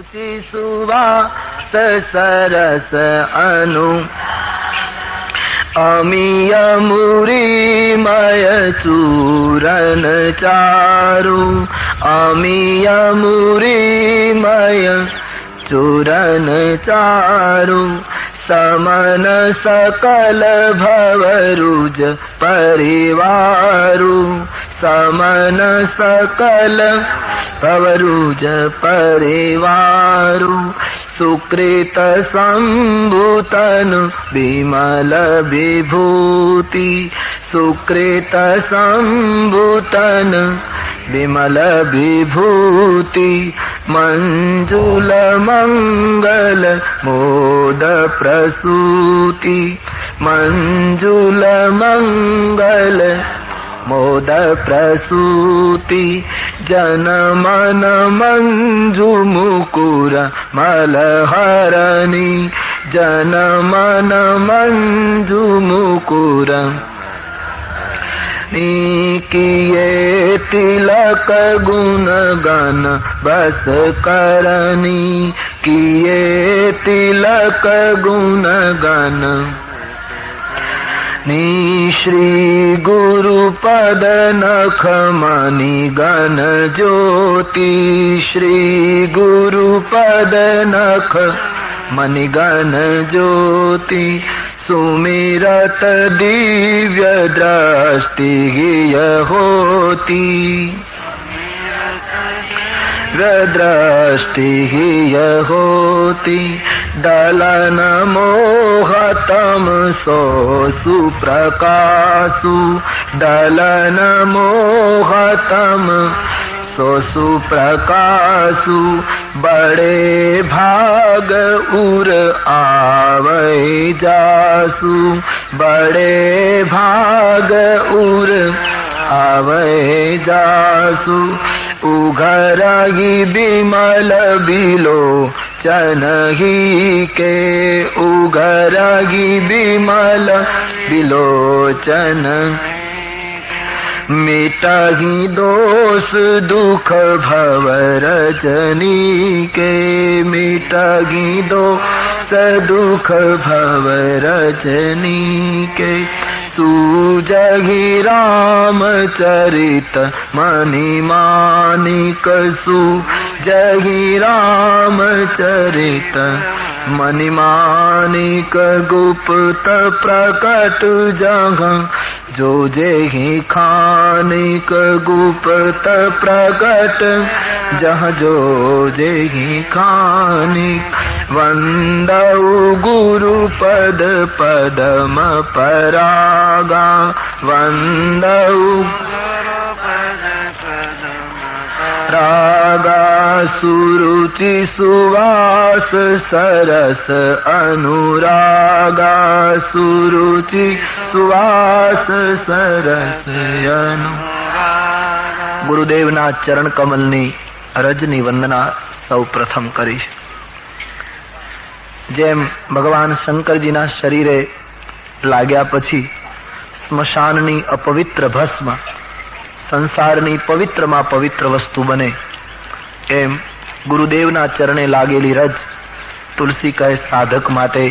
रुचि सुवास सरस अनु अमीय मुरीमय चूरन चारु अमीय मुरीमय चूरन चारु समन सकल भवरुज परिवारु समन सकल भवरुज परिवारु सुकृत संभूतन विमल विभूति सुकृत संभूतन विमल विभूति मंजुल मंगल मोद प्रसूति मंजुल मंगल मोद प्रसूति जन मन मंजु मुकुर मलहरणी जन मन मंजु मुकुर किए तिलक गुण गण बस करनी किए तिलक गुण गण श्री गुरु पद नख मणि गण ज्योति श्री गुरु पद नख मणि गण ज्योति सुमिरत दिव्य दृष्टि होती दृष्टि होती दलन मोहतम सो सुप्रकाशु दलन मोहतम सो सुप्रकाशु बड़े भाग उर आवे जासु बड़े भाग उर आवे जासु उघरगी बिमल बिलो चनही के उघरगी बिमल बिलोचन मिटही दोष दुख भव रजनी के मिटही दोष दुख भव रजनी के सूजहि रामचरित मणि मानिक सूजहि रामचरित मणि मानिक गुप्त प्रकट जगह जो जेहि खानिक गुप्त प्रकट जह जो जेहि खानिक वंदौ गुरु पद पदम परागा वंदौ रागा सुरुचि सुवास सरस अनुरागा सुरुचि सुवास सरस अनुरागा गुरुदेवना चरण कमलनी रजनी वंदना सौ प्रथम करीश જેમ ભગવાન શંકરજીના શરીરે લાગ્યા પછી સ્મશાનની અપવિત્ર ભસ્મ સંસારની પવિત્રમાં પવિત્ર વસ્તુ બને એમ ગુરુદેવના ચરણે લાગેલી રજ તુલસી કહે સાધક માટે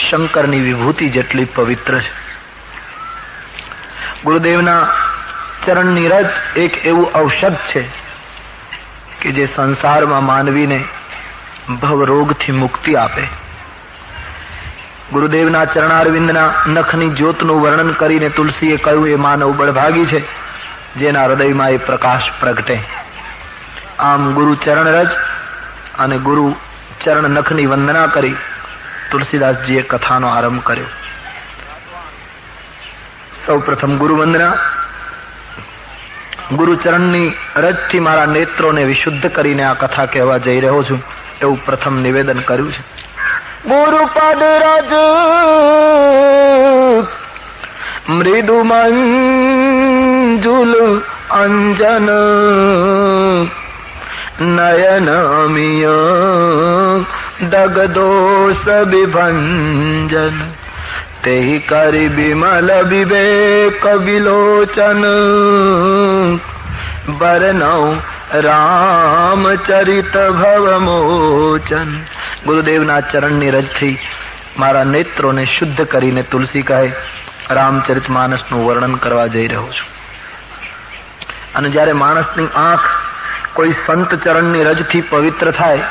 શંકરની વિભૂતિ જેટલી પવિત્ર છે. ગુરુદેવના ચરણની રજ એક એવું ઔષધ છે કે જે સંસારમાં માનવીને ભવરોગથી મુક્તિ આપે. ગુરુદેવના ચરણારવિંદના નખની જ્યોતનું વર્ણન કરીને તુલસીએ કહ્યું એ માનવ બળભાગી છે જેના હૃદયમાં એ પ્રકાશ પ્રગટે. આમ ગુરુ ચરણ રજ અને ગુરુ ચરણ નખની વંદના કરી તુલસીદાસજીએ કથાનો આરંભ કર્યો. સૌ પ્રથમ ગુરુ વંદના. ગુરુ ચરણની રજથી મારા નેત્રોને વિશુદ્ધ કરીને આ કથા કહેવા જઈ રહ્યો છું એવું પ્રથમ નિવેદન કર્યું છે. ગુરુપદ રજ મૃદુ મંજુલ અંજન નયન અમિય દગદોષ વિભંજન તેહી કરી બિમલ વિવેક વિલોચન બરનૌ રામચરિત ભવ મોચન. ગુરુદેવના ચરણની રજથી મારા નેત્રોને શુદ્ધ કરીને તુલસી કહે રામચરિત માનસનું વર્ણન કરવા જઈ રહ્યો છું. અને જ્યારે માણસની આંખ કોઈ સંત ચરણની રજથી પવિત્ર થાય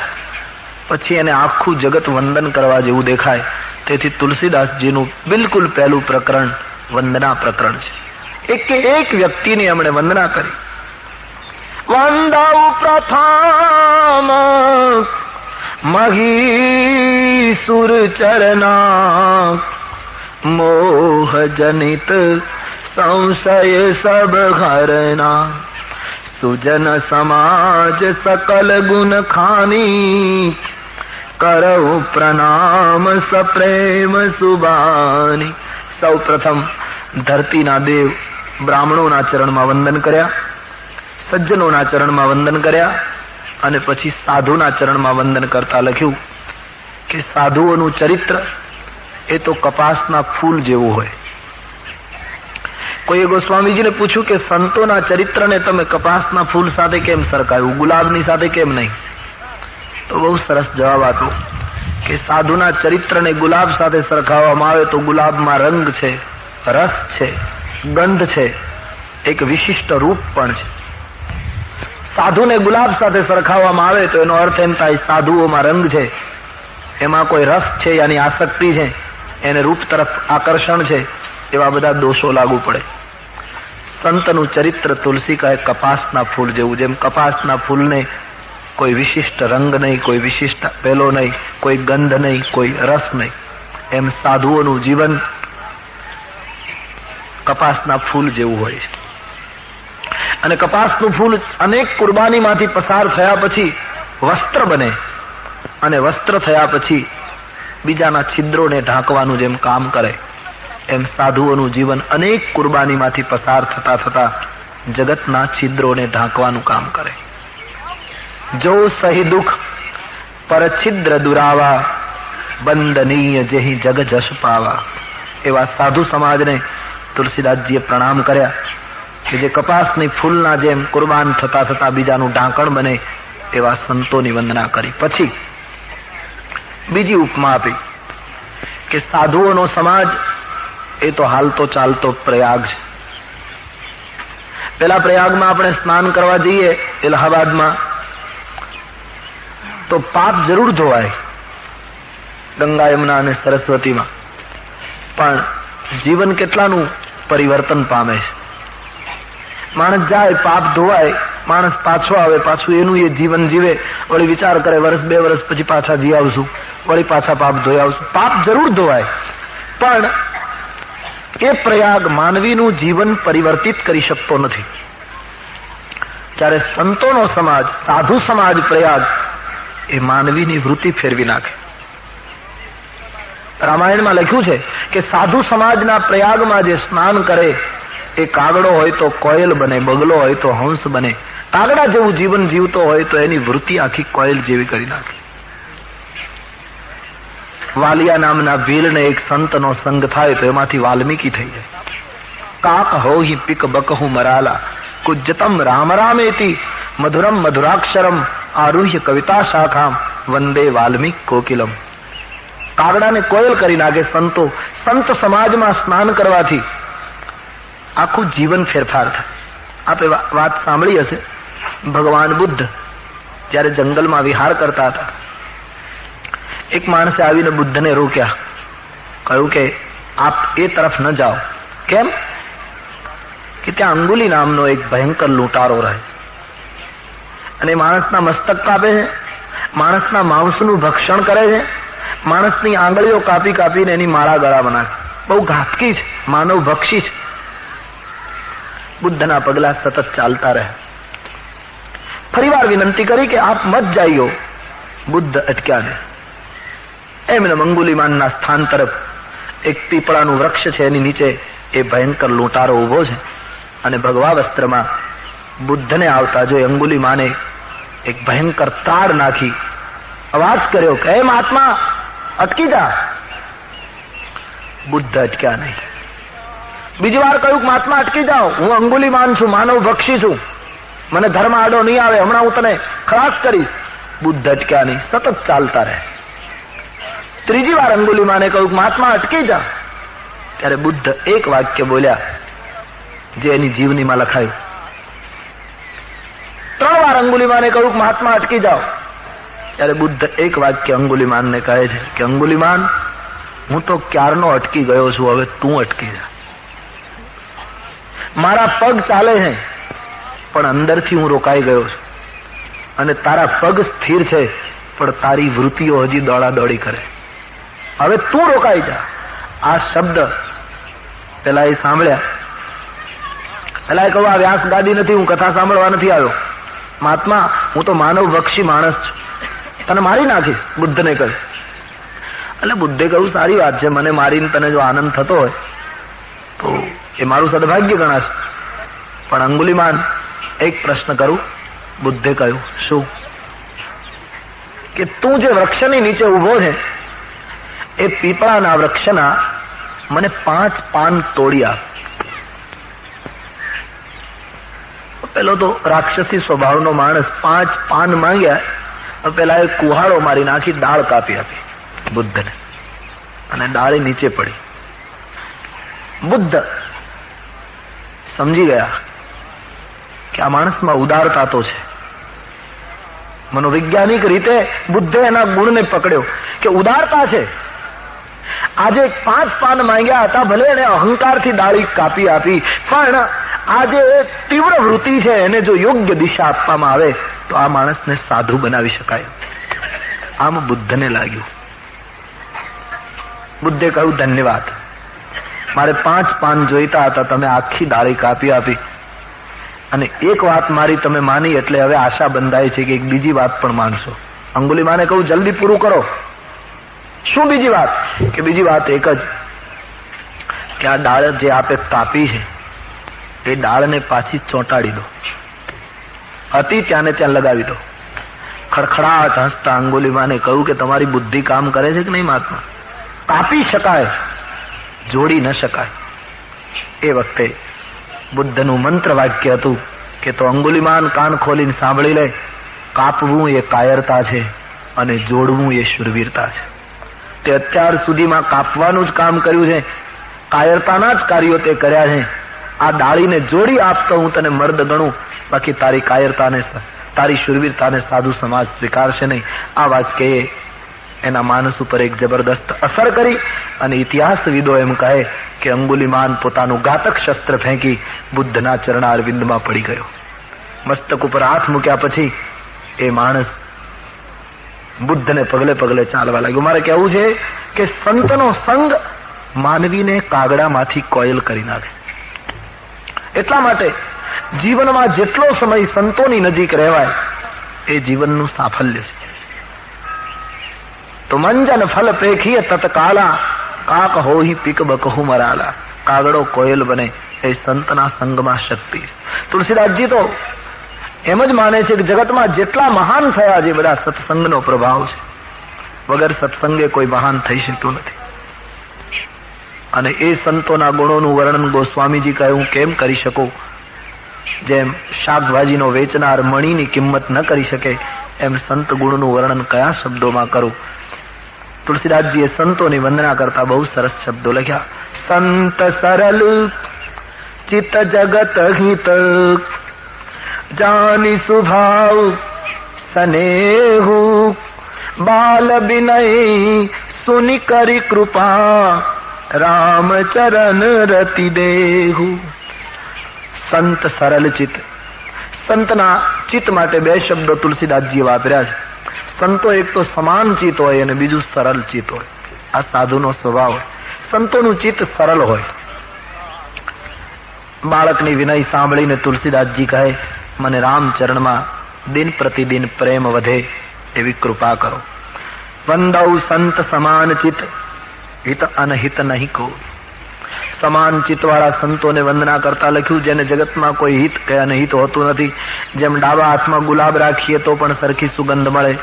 પછી એને આખું જગત વંદન કરવા જેવું દેખાય. તેથી તુલસીદાસજીનું બિલકુલ પહેલું પ્રકરણ વંદના પ્રકરણ છે. એક વ્યક્તિની એમણે વંદના કરી. વંદau પ્રથમ મહીસુર ચરણા મોહ જનિત સંશય સબ હરના સુજન સમાજ સકલ ગુણ ખાની કરઉ પ્રણામ સપ્રેમ સુબાની. સૌ પ્રથમ ધરતીના દેવ બ્રાહ્મણોના ચરણમાં વંદન કર્યા, સજ્જનોના ચરણમાં વંદન કર્યા અને પછી સાધુના ચરણમાં વંદન કરતા લખ્યું કે સાધુઓનું ચરિત્ર એ તો કપાસના ફૂલ જેવું હોય. કોઈએ ગોસ્વામીજીને પૂછ્યું કે સંતોના ચરિત્રને તમે કપાસના ફૂલ સાથે કેમ સરખાવ્યું, ગુલાબની સાથે કેમ નહીં? તો બહુ સરસ જવાબ આપ્યો કે સાધુના ચરિત્રને ગુલાબ સાથે સરખાવવામાં આવે તો ગુલાબમાં રંગ છે, રસ છે, ગંધ છે, એક વિશિષ્ટ રૂપ પણ છે. સાધુને ગુલાબ સાથે સરખાવવામાં આવે તો એનો અર્થ એમ થાય સાધુઓમાં રંગ છે, એમાં કોઈ રસ છે, યાની આસક્તિ છે, એને રૂપ તરફ આકર્ષણ છે, એવા બધા દોષો લાગુ પડે. સંતનું ચરિત્ર તુલસી કહે કપાસના ફૂલ જેવું. જેમ કપાસના ફૂલને કોઈ વિશિષ્ટ રંગ નહીં, કોઈ વિશિષ્ટ પેલો નહીં, કોઈ ગંધ નહીં, કોઈ રસ નહીં, એમ સાધુઓનું જીવન કપાસના ફૂલ જેવું હોય છે. અને કપાસનું ફૂલ અનેક કુરબાનીમાંથી પસાર થયા પછી વસ્ત્ર બને અને વસ્ત્ર થયા પછી બીજાના છિદ્રોને ઢાંકવાનું જેમ કામ કરે એમ સાધુઓનું જીવન અનેક કુરબાનીમાંથી પસાર થતા થતા જગતના છિદ્રોને ઢાંકવાનું કામ કરે. જો સહી દુઃખ પર છિદ્ર દુરાવા બંદનીય જેહી જગ જશ પાવા. એવા સાધુ સમાજને તુલસીદાસજીએ પ્રણામ કર્યા કે જે કપાસની ફૂલના જેમ કુરબાન થતા થતા બીજાનું ઢાંકણ બને એવા સંતોની વંદના કરી. પછી બીજી ઉપમા આપી કે સાધુઓનો સમાજ એ તો હાલતો ચાલતો પ્રયાગ છે. પેલા પ્રયાગમાં આપણે સ્નાન કરવા જઈએ ઇલાહાબાદમાં તો પાપ જરૂર ધોવાય ગંગા યમુના અને સરસ્વતીમાં, પણ જીવન કેટલાનું પરિવર્તન પામે છે. માણસ જાય, પાપ ધોવાય, માણસ પાછો આવે, પાછું એનું એ જીવન જીવે, વળી વિચાર કરે વર્ષ 2 વર્ષ પછી પાછા જી આવશું, વળી પાછા પાપ ધોઈ આવશું. પાપ જરૂર ધોવાય, પણ એ પ્રયાગ માનવીનું જીવન પરિવર્તિત કરી શકતો નથી. જ્યારે સંતોનો સમાજ, સાધુ સમાજ પ્રયાગ એ માનવીની વૃત્તિ ફેરવી નાખે. રામાયણમાં લખ્યું છે કે સાધુ સમાજના પ્રયાગમાં જે સ્નાન કરે એ કાગડો હોય તો કોયલ બને, બગલો હોય તો હંસ બને. કાગડા જેવું જીવન જીવતો હોય તો એની વૃત્તિ આખી કોયલ જેવી કરી નાખે. વાલિયા નામના ભીલને એક સંતનો સંગ થાય તો એમાંથી વાલ્મીકી થઈ જાય. કાક હોહી પિક બકહુ મરાલા કુજ્જતમ રામ રામેતિ મધુરમ મધુરાક્ષરમ આરુહ્ય કવિતા શાખામ વંદે વાલ્મીક કોકિલમ. કાગડાને કોયલ કરી નાખે સંતો. સંત સમાજમાં સ્નાન કરવાથી આખું જીવન ફેરફાર થાય. આપે વાત સાંભળી હશે, ભગવાન બુદ્ધ જ્યારે જંગલમાં વિહાર કરતા હતા, એક માણસે આવીને બુદ્ધને રોક્યા, કહ્યું કે આપ એ તરફ ન જાઓ. કેમ? કે ત્યાં અંગુલી નામનો એક ભયંકર લૂંટારો રહે અને માણસના મસ્તક કાપે છે, માણસના માંસનું ભક્ષણ કરે છે, માણસની આંગળીઓ કાપી કાપીને એની માળા ગળામાં નાખે. બહુ ઘાતકી છે, માનવ ભક્ષી છે. બુદ્ધના પગલા સતત ચાલતા રહે. ફરીવાર વિનંતી કરી કે આપ મત જાઈયો. બુદ્ધ અટક્યા ને એમને અંગુલીમાનના સ્થાન તરફ એક પીપળાનું વૃક્ષ છે, એની નીચે એ ભયંકર લૂંટારો ઉભો છે અને ભગવા વસ્ત્રમાં બુદ્ધને આવતા જોઈ અંગુલીમાને એક ભયંકર તાડ નાખી અવાજ કર્યો કે હે મહાત્મા અટકી જા. બુદ્ધ અટક્યા નહીં. બીજી વાર કહ્યું કે મહાત્મા અટકી જાઓ, હું અંગુલીમાન છું, માનવ ભક્ષી છું. મને ધર્મ આડો નહીં આવે, હમણાં હું તને ખલાસ કરીશ. બુદ્ધ અટક્યા નહીં, સતત ચાલતા રહે. ત્રીજી વાર અંગુલિમાને કહ્યું, મહાત્મા અટકી જા. ત્યારે બુદ્ધ એક વાક્ય બોલ્યા જે એની જીવનીમાં લખાયું. 3 વાર અંગુલિમાને કહ્યું, મહાત્મા અટકી જાઓ. ત્યારે બુદ્ધ એક વાક્ય અંગુલિમાનને કહે છે કે અંગુલિમાન, હું તો ક્યારનો અટકી ગયો છું, હવે તું અટકી જા. મારા પગ ચાલે છે પણ અંદરથી હું રોકાઈ ગયો છું, અને તારા પગ સ્થિર છે પણ તારી વૃત્તિઓ હજી દોડાદોડી કરે. હવે તું રોકાઈ જા. આ શબ્દ પેલા એ સાંભળ્યા. પેલા એ કહ્યું, આ વ્યાસ ગાદી નથી, હું કથા સાંભળવા નથી આવ્યો. મહાત્મા, હું તો માનવ બક્ષી માણસ છું, તને મારી નાખીશ. બુદ્ધને કહ્યું. એટલે બુદ્ધે કહ્યું, સારી વાત છે, મને મારીને તને જો આનંદ થતો હોય તો એ મારું સદભાગ્ય ગણાશે. પણ અંગુલિમાન, એક પ્રશ્ન કરું. બુદ્ધે કહ્યું, શું? કે તું જે વૃક્ષની નીચે ઉભો છે એ પીપળાના વૃક્ષના મને 5 પાન તોડી આપ. પેલો તો રાક્ષસી સ્વભાવનો માણસ 5 પાન માંગ્યા. પેલા એ કુહાડો મારી નાખી દાળ કાપી આપી બુદ્ધને, અને દાળે નીચે પડી. બુદ્ધ સમજી ગયા કે આ માણસમાં ઉદારતા તો છે. મનોવૈજ્ઞાનિક રીતે બુદ્ધે એના ગુણને પકડ્યો કે ઉદારતા છે. આજે 5 પાન માંગ્યા હતા, ભલે એને અહંકારથી દાળી કાપી આપી, પણ આજે તીવ્ર વૃત્તિ છે, એને જો યોગ્ય દિશા આપવામાં આવે તો આ માણસને સાધુ બનાવી શકાય. આમ બુદ્ધને લાગ્યું. બુદ્ધે કહ્યું, ધન્યવાદ, મારે 5 પાન જોઈતા હતા, તમે આખી દાળી કાપી આપી, અને એક વાત મારી તમે માની, એટલે હવે આશા બંધાય છે કે એક બીજી વાત પણ માનશો. અંગુલિમાને કહ્યું, જલ્દી પૂરું કરો. શું બીજી વાત? કે બીજી વાત એક જ કે આ ડાળ જે આપે કાપી છે એ ડાળને પાછી ચોંટાડી દો, હતી ત્યાં ને ત્યાં લગાવી દો. ખડખડાટ હસતા અંગુલિમાને કહ્યું કે તમારી બુદ્ધિ કામ કરે છે કે નહીં મહાત્મા? કાપી શકાય, જોડી ન શકાય. એ વખતે બુદ્ધનું મંત્ર વાક્ય હતું કે તો અંગુલિમાન કાન ખોલીને સાંભળી લે, કાપવું એ કાયરતા છે અને જોડવું એ શુરવીરતા છે. તે અત્યાર સુધીમાં કાપવાનું જ કામ કર્યું છે, કાયરતાના જ કાર્યો તે કર્યા છે. આ ડાળીને જોડી આપતો હું તને મર્દ ગણું, બાકી તારી કાયરતાને, તારી શુરવીરતાને સાધુ સમાજ સ્વીકારશે નહીં. આ વાક્યએ એના માનસ ઉપર એક જબરદસ્ત અસર કરી, અને ઇતિહાસવિદો એમ કહે કે અંગુલિમાન પોતાનું ઘાતક શસ્ત્ર ફેંકી બુદ્ધના ચરણારવિંદમાં પડી ગયો. મસ્તક ઉપર હાથ મૂક્યા પછી એ માણસ બુદ્ધને પગલે પગલે ચાલવા લાગ્યો. મારે કહેવું છે કે સંતનો સંગ માનવીને કાગડામાંથી કોયલ કરી નાખે. એટલા માટે જીવનમાં જેટલો સમય સંતોની નજીક રહેવાય એ જીવનનું સાફલ્ય છે. તો મંજન ફલ પ્રેખીય તત્કાલા, કાક હોહી પીક બકહુ મરાલા. કાગડો કોયલ બને એ સંતના સંગમાં શક્તિ છે. તુલસીદાસજી તો એમ જ માને છે કે જગતમાં જેટલા મહાન થયા છે બધા સત્સંગનો પ્રભાવ છે. વગર સત્સંગે કોઈ મહાન થઈ શકતું નથી. અને એ સંતોના ગુણોનું વર્ણન ગોસ્વામીજી કહે હું કેમ કરી શકું? જેમ શાકભાજીનો વેચનાર મણીની કિંમત ન કરી શકે એમ સંત ગુણનું વર્ણન કયા શબ્દોમાં કરું? તુલસીદાસજીએ સંતોની વંદના કરતા બહુ સરસ શબ્દો લખ્યા. સંત સરલ ચિત્ત જગત હિત, જાની સ્વભાવ સ્નેહુ, બાલ વિનય સુની કરી કૃપા, રામ ચરણ રતિ દેહુ. સંત સરળ ચિત્ત, સંતના ચિત્ત માટે 2 શબ્દો તુલસીદાસજીએ વાપર્યા છે. સંતો એક તો સમાન ચિત્ત હોય અને બીજું સરળ ચિત્ત હોય. આ સાધુનો સ્વભાવ હોય. સંતોનું ચિત્ત સરળ હોય. બાળકની વિનય સાંભળીને તુલસીદાસજી કહે મને રામચરણમાં દિન પ્રતિદિન પ્રેમ વધે એવી કૃપા કરો. વંદૌ સંત સમાન ચિત્ત, હિત અનહિત નહીં કો. સમાન ચિત્તવાળા સંતોને વંદના કરતા લખ્યું જેને જગતમાં કોઈ હિત કે અનહિત હોતું નથી. જેમ ડાબા હાથમાં ગુલાબ રાખીએ તો પણ સરખી સુગંધ મળે,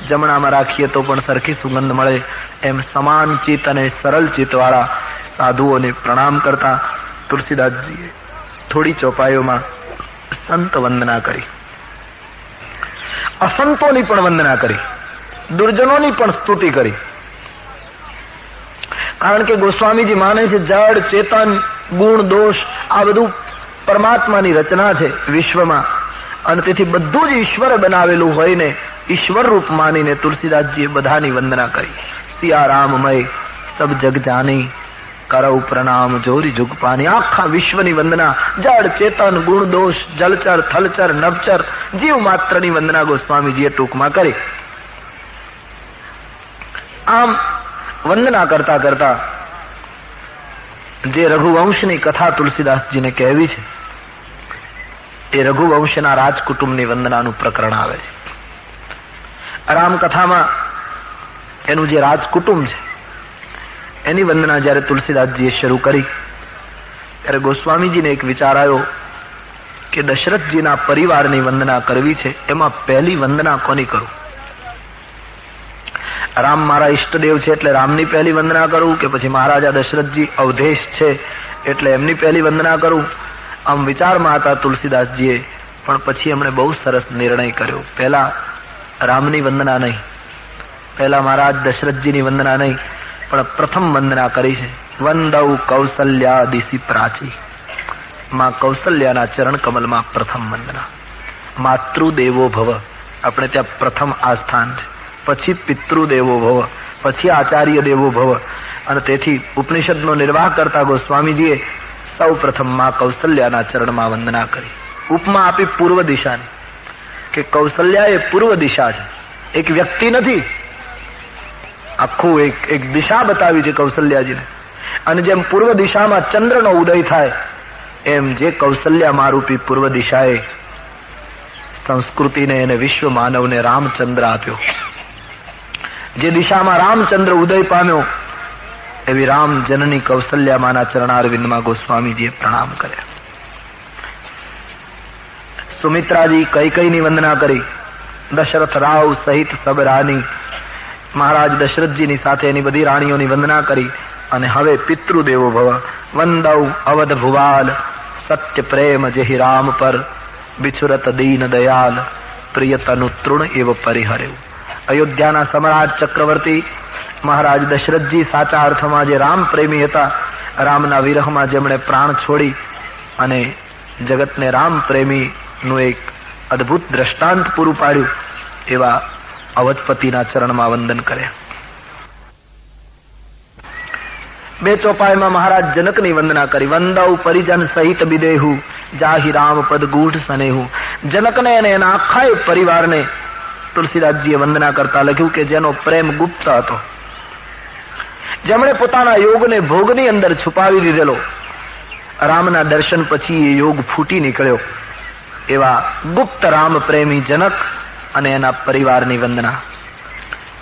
જમણામાં રાખીએ તો પણ સરખી સુગંધ મળે, એમ સમાન ચિત્ત અને સરળ ચિત્તવાળા સાધુઓને પ્રણામ કરતા તુલસીદાસજીએ થોડી ચોપાઈઓમાં સંત વંદના કરી. અસંતોની પણ વંદના કરી, દુર્જનોની પણ સ્તુતિ કરી. કારણ કે ગોસ્વામીજી માને છે જડ ચેતન ગુણ દોષ આ બધું પરમાત્માની રચના છે વિશ્વમાં, અને તેથી બધું જ ઈશ્વરે બનાવેલું હોય ને ઈશ્વર રૂપ માનીને તુલસીદાસજીએ બધાની વંદના કરી. સિયારામમય સબ જગ જાની કરઉ પ્રણામ જોરી જુગ પાની. આખા વિશ્વની વંદના, જડ ચેતન ગુણ દોષ જલચર થલચર નભચર જીવ માત્રની વંદના ગોસ્વામીજીએ ટૂંકમાં કરી. આમ વંદના કરતા કરતા જે રઘુવંશની કથા તુલસીદાસજીને કહેવી છે એ રઘુવંશના રાજકુટુંબની વંદનાનું પ્રકરણ આવે છે. રામકથામાં એનું જે રાજકુટુંબ છે એની વંદના જયારે તુલસીદાસજીએ શરૂ કરી ત્યારે ગોસ્વામીજીને એક વિચાર આવ્યો કે દશરથજીના પરિવારની વંદના કરવી છે, એમાં પહેલી વંદના કોની કરું? રામ મારા ઈષ્ટદેવ છે એટલે રામની પહેલી વંદના કરું, કે પછી મહારાજા દશરથજી અવધેશ છે એટલે એમની પહેલી વંદના કરું? આમ વિચારમાં હતા તુલસીદાસજીએ, પણ પછી એમણે બહુ સરસ નિર્ણય કર્યો. પહેલા રામની વંદના નહીં, પહેલા મહારાજ દશરથજીની વંદના નહીં, પણ પ્રથમ વંદના કરી છે વંદૌ કૌસલ્યા દિશી પ્રાચી. માં કૌસલ્યાના ચરણ કમલમાં પ્રથમ વંદના. માતૃદેવો ભવ, આપણે ત્યાં પ્રથમ આ સ્થાન છે, પછી પિતૃદેવો ભવ, પછી આચાર્ય દેવો ભવ. અને તેથી ઉપનિષદનો નિર્વાહ કરતા ગોસ્વામીજીએ સૌ પ્રથમ માં કૌસલ્યાના ચરણમાં વંદના કરી. ઉપમા આપી પૂર્વ દિશાની, કે કૌસલ્યા એ પૂર્વ દિશા છે, એક વ્યક્તિ નથી, આખું એક દિશા બતાવી છે કૌસલ્યાજીને. અને જેમ પૂર્વ દિશામાં ચંદ્રનો ઉદય થાય એમ જે કૌસલ્યામાં રૂપી પૂર્વ દિશાએ સંસ્કૃતિને અને વિશ્વ માનવને રામચંદ્ર આપ્યો. જે દિશામાં રામચંદ્ર ઉદય પામ્યો એવી રામ જનની કૌસલ્યામાના ચરણારવિંદમાં ગોસ્વામીજીએ પ્રણામ કર્યા. સુમિત્રાજી કૈકેયીની વંદના કરી, દશરથ રાવ સહિત સબ રાની, મહારાજ દશરથજીની સાથે એની બધી રાણીઓની વંદના કરી. અને હવે પિતૃદેવો ભવ વંદૌ અવધ ભુવાલ સત્ય પ્રેમ જેહી રામ પર બિછુરત દીન દયાલ પ્રિય તનુ તૃણ એવ પરિહરેવ. અયોધ્યાના સમ્રાટ ચક્રવર્તી મહારાજ દશરથજી સાચા અર્થમાં જે રામ પ્રેમી હતા, રામના વિરહમાં જેમણે પ્રાણ છોડી અને જગતને રામ પ્રેમીનું એક અદભુત દ્રષ્ટાંત પૂરું પાડ્યું, એવા અવધપતિના ચરણમાં વંદન કર્યા. બે ચોપાઈમાં મહારાજ જનકની વંદના કરી. વંદૌ પરિજન સહિત બિદેહુ જાહી રામ પદ ગૂઢ સનેહુ. જનકને અને એના આખા પરિવારને તુલસીદાસજીએ વંદના કરતા લખ્યું કે જેનો પ્રેમ ગુપ્ત હતો, જેમણે પોતાના યોગને ભોગની અંદર છુપાવી દીધેલો, રામના દર્શન પછી એ યોગ ફૂટી નીકળ્યો, એવા ગુપ્ત રામ પ્રેમી જનક અને એના પરિવારની વંદના.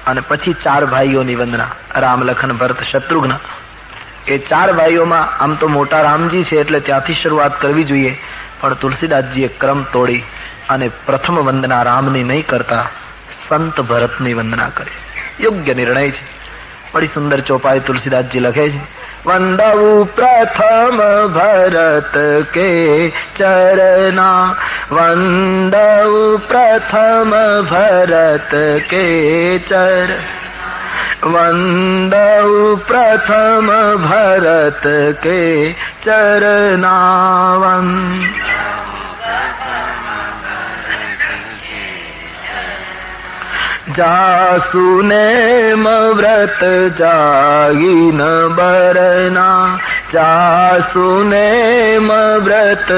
અને પછી 4 ભાઈઓની વંદના, રામ લખન ભરત શત્રુઘ્ન. એ 4 ભાઈઓમાં આમ તો મોટા રામજી છે એટલે ત્યાંથી શરૂઆત કરવી જોઈએ, પણ તુલસીદાસજીએ ક્રમ તોડી અને પ્રથમ વંદના રામની નહીં કરતા સંત ભરતની વંદના કરી. યોગ્ય નિર્ણય છે. બડી સુંદર ચોપાઈ તુલસીદાસજી લખે છે. વંદવું પ્રથમ ભરત કે ચરણા, વંદવું પ્રથમ ભરત કે ચર, વંદવું પ્રથમ ભરત કે ચરણા. જાસુને વ્રત જાગી ન બરના, જાસુને વ્રત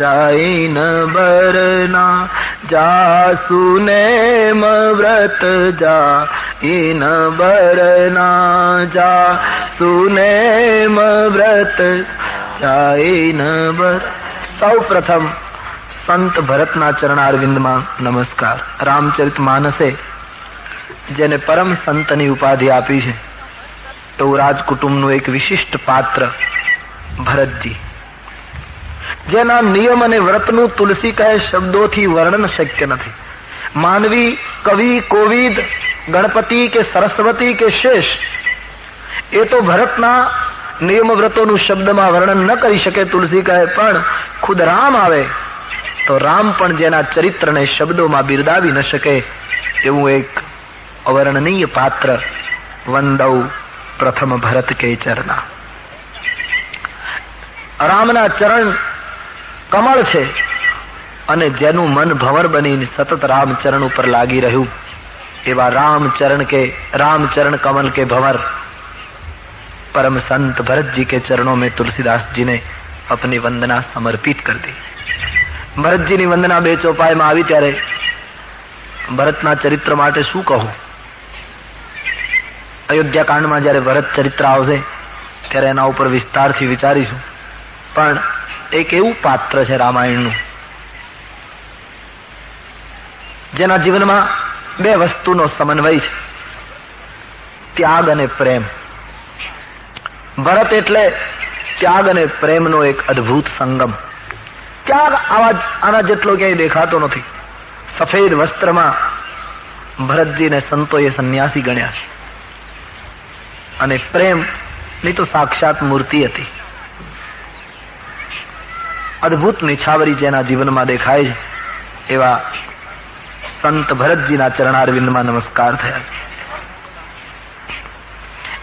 જાઈ ન બરના, જાસુને વ્રત જાઈ ન બરના, જાસુને વ્રત જાઈ ન બર. સૌ પ્રથમ સંત ભરતના ચરણારવિંદમાં નમસ્કાર. રામચરિત માનસે જેને પરમ સંતની ઉપાધિ આપી છે એવું રાજકુટુંબનું એક વિશિષ્ટ પાત્ર ભરતજી, જેના નિયમ અને વ્રતનું તુલસી કહે શબ્દોથી વર્ણન શક્ય નથી. માનવી, કવિ, કોવિદ, ગણપતિ કે સરસ્વતી કે શેષ એ તો ભરતના નિયમ વ્રતોનું શબ્દમાં વર્ણન ન કરી શકે તુલસી કહે, પણ ખુદ રામ આવે તો રામ પણ જેના ચરિત્રને શબ્દોમાં બિરદાવી ન શકે એવું એક અવર્ણનીય પાત્ર વંદૌ પ્રથમ ભરત કે ચરણા. રામના ચરણ કમળ છે અને જેનું મન ભંવર બનીને સતત રામચરણ ઉપર લાગી રહ્યું એવા रामचरण कमल के भंवर परम संत भरत जी के चरणों में तुलसीदास जी ने अपनी वंदना समर्पित कर दी. भरत जी ની વંદના બે ચોપાઈમાં આવી ત્યારે ભરતના ચરિત્ર માટે શું કહું? અયોધ્યા કાંડમાં જ્યારે ભરત ચરિત્ર આવશે ત્યારે એના ઉપર વિસ્તારથી વિચારીશું. પણ એક એવું પાત્ર છે રામાયણનું જેના જીવનમાં બે વસ્તુનો સમન્વય છે, ત્યાગ અને પ્રેમ. ભરત એટલે ત્યાગ અને પ્રેમનો એક અદ્ભુત સંગમ. ત્યાગ આના જેટલો ક્યાંય દેખાતો નથી. સફેદ વસ્ત્રમાં ભરતજીને સંતોએ સંન્યાસી ગણ્યા છે અને પ્રેમ ની તો સાક્ષાત મૂર્તિ હતી. અદ્ભુત નિછાવરી જેના જીવનમાં દેખાય છે એવા સંત ભરતજીના ચરણારવિંદમાં નમસ્કાર થયા.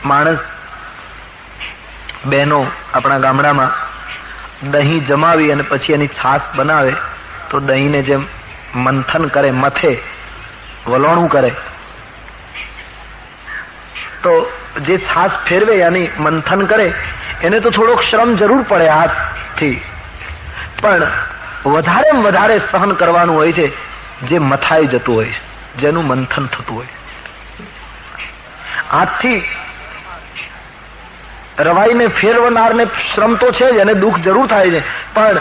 માણસ બહેનો આપણા ગામડામાં દહીં જમાવી અને પછી એની છાશ બનાવે તો દહીંને જેમ મંથન કરે, મથે, વલોણું કરે, તો જે છાશ ફેરવે યાની મંથન કરે એને તો થોડોક શ્રમ જરૂર પડે હાથથી, પણ વધારે સહન કરવાનું હોય છે જે મથાઈ જતું હોય છે, જેનું મંથન થતું હોય. હાથથી રવાઈને ફેરવનારને શ્રમ તો છે જ, એને દુઃખ જરૂર થાય છે, પણ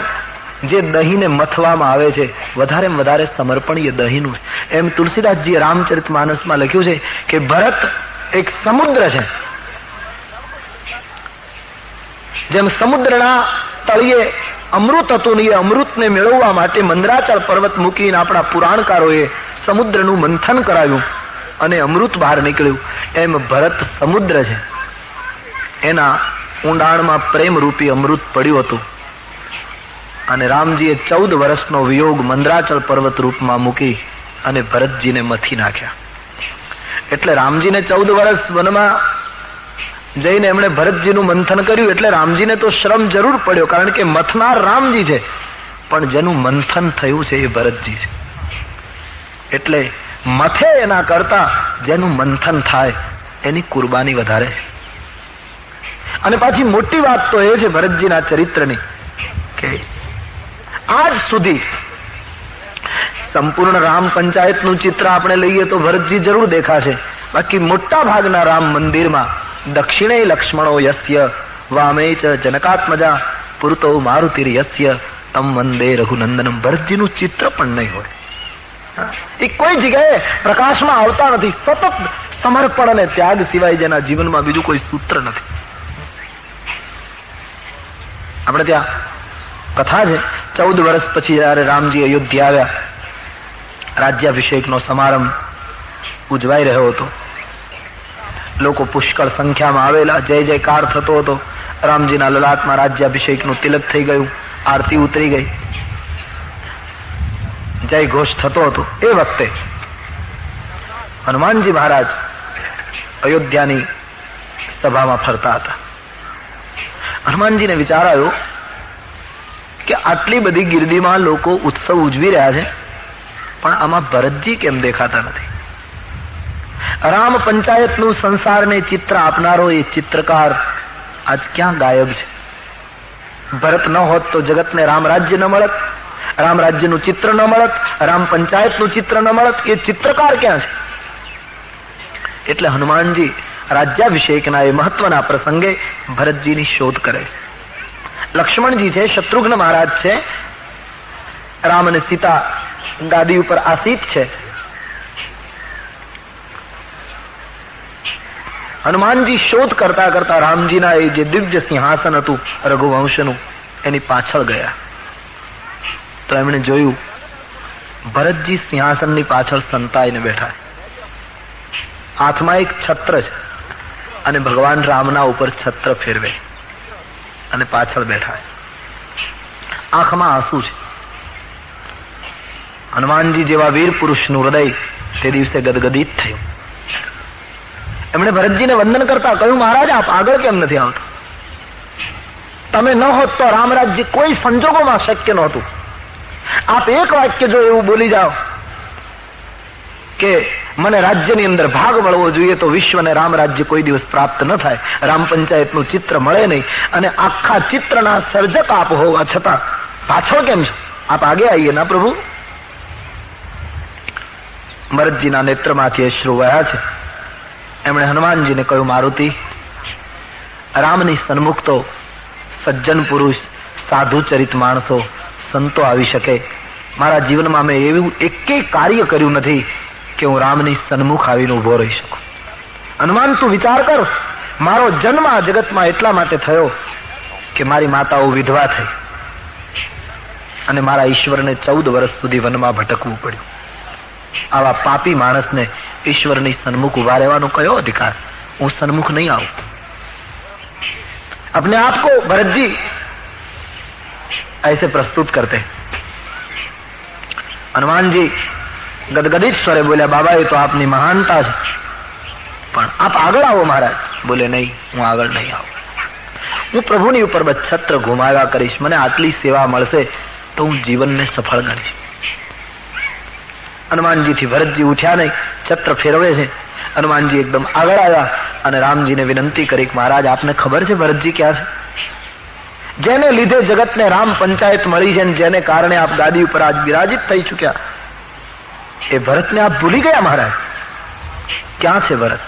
જે દહીંને મથવામાં આવે છે વધારે સમર્પણ એ દહીંનું. એમ તુલસીદાસજીએ રામચરિતમાનસમાં લખ્યું છે કે ભરત એક સમુદ્ર છે. જેમ સમુદ્રના તળિયે અમૃત હતું ને એ અમૃતને મેળવવા માટે મંદરાચલ પર્વત મૂકીને આપણા પુરાણકારોએ સમુદ્રનું મંથન કરાવ્યું અને અમૃત બહાર નીકળ્યું, એમ ભરત સમુદ્ર છે. એના ઊંડાણમાં પ્રેમ રૂપી અમૃત પડ્યું હતું અને રામજીએ 14 વર્ષનો વિયોગ મંદરાચલ પર્વત રૂપમાં મૂકી અને ભરતજીને મથી નાખ્યા. એટલે રામજીને 14 વર્ષ વનમાં જઈને એમણે ભરતજીનું મંથન કર્યું. એટલે રામજીને તો શ્રમ જરૂર પડ્યો, કારણ કે મથનાર રામજી છે, પણ જેનું મંથન થયું છે એ ભરતજી છે. એટલે મથે એના કરતા જેનું મંથન થાય એની કુરબાની વધારે છે. અને પાછી મોટી વાત તો એ છે ભરતજીના ચરિત્રની કે આજ સુધી સંપૂર્ણ રામ પંચાયતનું ચિત્ર આપણે લઈએ તો ભરતજી જરૂર દેખાશે, બાકી મોટા ભાગના રામ મંદિરમાં દક્ષિણે લક્ષ્મણો યસ્ય વામે ચ જનકાત્મજા પુરતો મારુતિર યસ્ય તમ વંદે રઘુનંદનમ. ભરતજીનું ચિત્ર પણ નહીં હોય. એ કોઈ જગ્યાએ પ્રકાશમાં આવતા નથી. સતત સમર્પણ અને ત્યાગ સિવાય જેના જીવનમાં બીજું કોઈ સૂત્ર નથી. આપણે ત્યાં કથા છે, 14 વર્ષ પછી જયારે રામજી અયોધ્યા આવ્યા, રાજ્યાભિષેકનો સમારંભ ઉજવાઈ રહ્યો હતો. લોકો પુષ્કળ સંખ્યામાં આવેલા, જય જયકાર થતો હતો. રામજીના લલાટમાં રાજ્યાભિષેકનું તિલક થઈ ગયું, આરતી ઉતરી ગઈ, જય ઘોષ થતો હતો. એ વખતે હનુમાનજી મહારાજ અયોધ્યાની સભામાં ફરતા હતા. હનુમાનજીને વિચાર આવ્યો કે આટલી બધી ગીરદીમાં લોકો ઉત્સવ ઉજવી રહ્યા છે, પણ આમાં ભરતજી કેમ દેખાતા નથી? રામ પંચાયતનું સંસારને ચિત્ર આપનારો એ ચિત્રકાર આજ ક્યાં ગાયબ છે? ભરત ન હોત તો જગતને રામ રાજ્ય ન મળત, રામ રાજ્યનું ચિત્ર ન મળત, રામ પંચાયતનું ચિત્ર ન મળત. એ ચિત્રકાર ક્યાં છે? એટલે હનુમાનજી રાજ્યાભિષેકના એ મહત્વના પ્રસંગે ભરતજીની શોધ કરે. લક્ષ્મણજી છે, શત્રુઘ્ન મહારાજ છે, રામ અને સીતા ગાદી ઉપર આસીત છે. હનુમાનજી શોધ કરતા કરતા રામજીના એ જે દિવ્ય સિંહાસન હતું રઘુવંશનું એની પાછળ ગયા તો એમણે જોયું ભરતજી સિંહાસનની પાછળ સંતાઈને બેઠા. હાથમાં એક છત્ર છે અને ભગવાન રામના ઉપર છત્ર ફેરવે અને પાછળ બેઠા. આંખમાં આંસુ છે. હનુમાનજી જેવા વીર પુરુષનું હૃદય તે દિવસે ગદગદિત થયું. એમણે ભરતજીને વંદન કરતા કહ્યું, મહારાજ આપ આગળ કેમ નથી આવતા? તમે ન હોત તો રામરાજ્ય કોઈ સંજોગોમાં શક્ય નહોતું. આપ એક વાક્ય જો એવું બોલી જાઓ કે મને રાજ્યની અંદર ભાગ મળવો જોઈએ તો વિશ્વને રામ રાજ્ય કોઈ દિવસ પ્રાપ્ત ન થાય, રામ પંચાયતનું ચિત્ર મળે નહીં, અને આખા ચિત્રના સર્જક આપ હોવા છતાં પાછળ કેમ છો? આપ આગે આવીએ ના પ્રભુ. ભરતજીના નેત્રમાંથી અશ્રુ વહ્યા છે. એમણે હનુમાનજીને કહ્યું, મારુતિ, રામની સન્મુખ તો સજ્જન પુરુષ, સાધુ ચરિત માણસો, સંતો આવી શકે. મારા જીવનમાં મેં એવું એકેય કાર્ય કર્યું નથી કે હું રામની સન્મુખ આવીને ઉભો રહી શકું. હનુમાન, તું વિચાર કર, મારો જન્મ આ જગતમાં એટલા માટે થયો કે મારી માતાઓ વિધવા થઈ અને મારા ઈશ્વરને 14 વર્ષ સુધી વનમાં ભટકવું પડ્યું. આવા પાપી માણસને ઈશ્વરની સન્મુખ ઉભા રહેવાનો કયો અધિકાર? હું સન્મુખ નહીં આવું. अपने आप को भरत जी ऐसे प्रस्तुत करते. हनुमान जी गदगदित स्वरे बोले, बाबा ये तो आपनी महानता है, પણ આપ આગળ આવો મહારાજ. બોલે, નહીં, હું આગળ નહીં આવું. હું પ્રભુની ઉપર બસ છત્ર ઘુમાવ્યા કરીશ. મને આટલી સેવા મળશે તો હું જીવનને સફળ ગણીશ. હનુમાનજીથી ભરતજી ઉઠ્યા નહીં, છત્ર ફેરવે છે. હનુમાનજી એકદમ આગળ આવ્યા અને રામજીને વિનંતી કરી કે મહારાજ, આપને ખબર છે ભરતજી ક્યાં છે? જેને લીધે જગતને રામ પંચાયત મળી છે, જેને કારણે આપ ગાદી ઉપર આજ બિરાજિત થઈ ચુક્યા, એ ભરતને આપ ભૂલી ગયા મહારાજ? ક્યાં છે ભરત?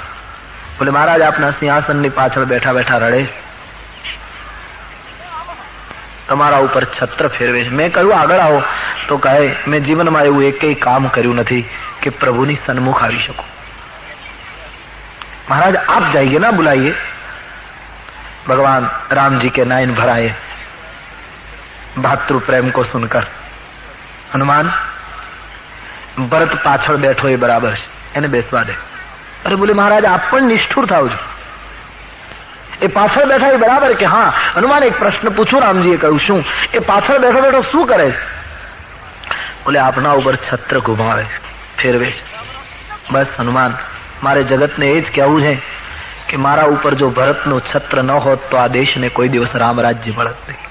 બોલે, મહારાજ આપના સિંહાસનની પાછળ બેઠા બેઠા રડે, તમારા ઉપર છત્ર ફેરવે છે. મેં કહ્યું આગળ આવો તો કહે, મેં જીવનમાં એવું એકેય કામ કર્યું નથી કે પ્રભુની સન્મુખ આવી શકું. महाराज आप जाइए ना, बुलाइए. भगवान राम जी के नयन भराए भातृ प्रेम को सुनकर. हनुमान, भरत पाछળ બેઠો એ બરાબર છે, એને બેસવા દે. અરે બોલે, મહારાજ આપ પણ નિષ્ઠુર થાવ છો. એ પાછળ બેઠા એ બરાબર કે હા? હનુમાન, એક પ્રશ્ન પૂછું. રામજીએ કહ્યું, શું? એ પાછળ બેઠો બેઠો શું કરે છે? બોલે, આપના ઉપર છત્ર ઘુમાવે, ફેરવે છે. બસ હનુમાન, મારે જગતને એ જ કહેવું છે કે મારા ઉપર જો ભરતનું છત્ર ન હોત તો આ દેશને કોઈ દિવસ રામ રાજ્ય મળત નહીં.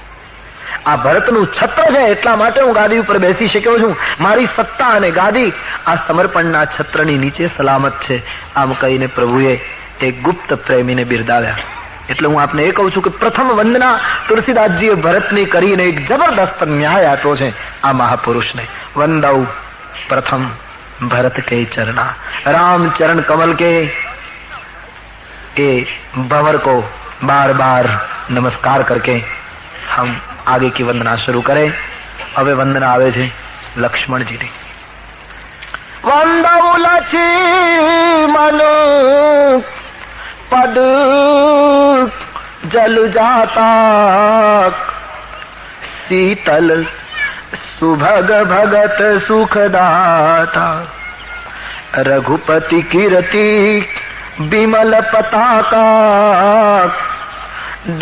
આ ભરતનું છત્ર છે એટલા માટે હું ગાદી ઉપર બેસી શક્યો છું. મારી સત્તા અને ગાદી આ સમર્પણના છત્રની નીચે સલામત છે. આમ કહીને પ્રભુએ એક ગુપ્ત પ્રેમીને બિરદાવ્યા. એટલે હું આપને એ કહું છું કે પ્રથમ વંદના તુલસીદાસજીએ ભરતની કરીને એક જબરદસ્ત ન્યાય આપ્યો છે આ મહાપુરુષને. વંદૌ प्रथम भरत के चरणा, राम चरण कमल के भंवर को बार बार नमस्कार करके हम आगे की वंदना शुरू करें. હવે વંદના આવે છે લક્ષ્મણજીની. વંદૌ લક્ષ્મણ પદ જલ જાતા शीतल सुभग भगत सुखदाता, रघुपति कीर्ति विमल पताका,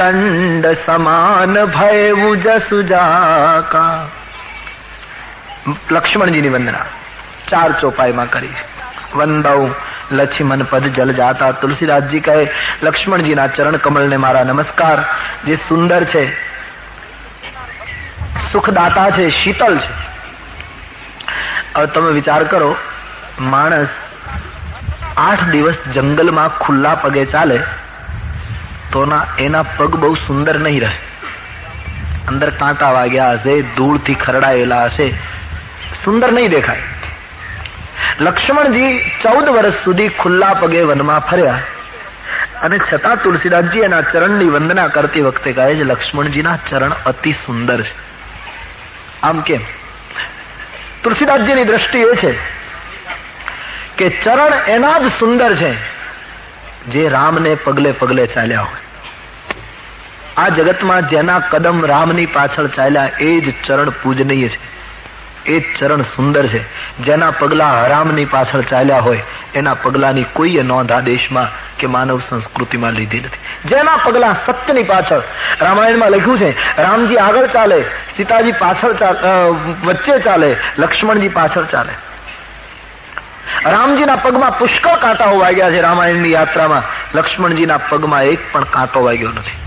दंड समान भयउ जसु जाका. લક્ષ્મણજીની વંદના 4 ચોપાઈમાં કરી. વંદૌ લક્ષ્મણ પદ જલ જાતા. તુલસીદાસજી કહે, લક્ષ્મણજીના ચરણ કમળને મારા નમસ્કાર. જે સુંદર છે, સુખદાતા છે, શીતલ છે. હવે તમે વિચાર કરો, માણસ 8 દિવસ જંગલમાં ખુલ્લા પગે ચાલે તો એના પગ બહુ સુંદર નહીં રહે. અંદર કાંટા વાગ્યા હશે, ધૂળથી ખરડાયેલા હશે, સુંદર નહીં દેખાય. લક્ષ્મણજી 14 વર્ષ સુધી ખુલ્લા પગે વનમાં ફર્યા અને છતાં તુલસીદાસજી એના ચરણની વંદના કરતી વખતે કહે છે, લક્ષ્મણજીના ચરણ અતિ સુંદર છે. આમ કેમ? તુલસીદાસજીની દ્રષ્ટિ એ છે કે ચરણ એના જ સુંદર છે જે રામને પગલે પગલે ચાલ્યા હોય. આ જગતમાં જેના કદમ રામની પાછળ ચાલ્યા એ જ ચરણ પૂજનીય છે, એ જ ચરણ સુંદર છે. જેના પગલા હરામની પાછળ ચાલ્યા હોય એના પગલાની કોઈ નોંધ આ દેશમાં કે માનવ સંસ્કૃતિમાં લીધી નથી. જેના પગલા સત્યની પાછળ, રામાયણમાં લખ્યું છે રામજી આગળ ચાલે, સીતાજી પાછળ વચ્ચે ચાલે, લક્ષ્મણજી પાછળ ચાલે. રામજીના પગમાં પુષ્કળ કાંટાઓ વાગ્યા છે રામાયણની યાત્રામાં, લક્ષ્મણજીના પગમાં એક પણ કાંટો વાગ્યો નથી.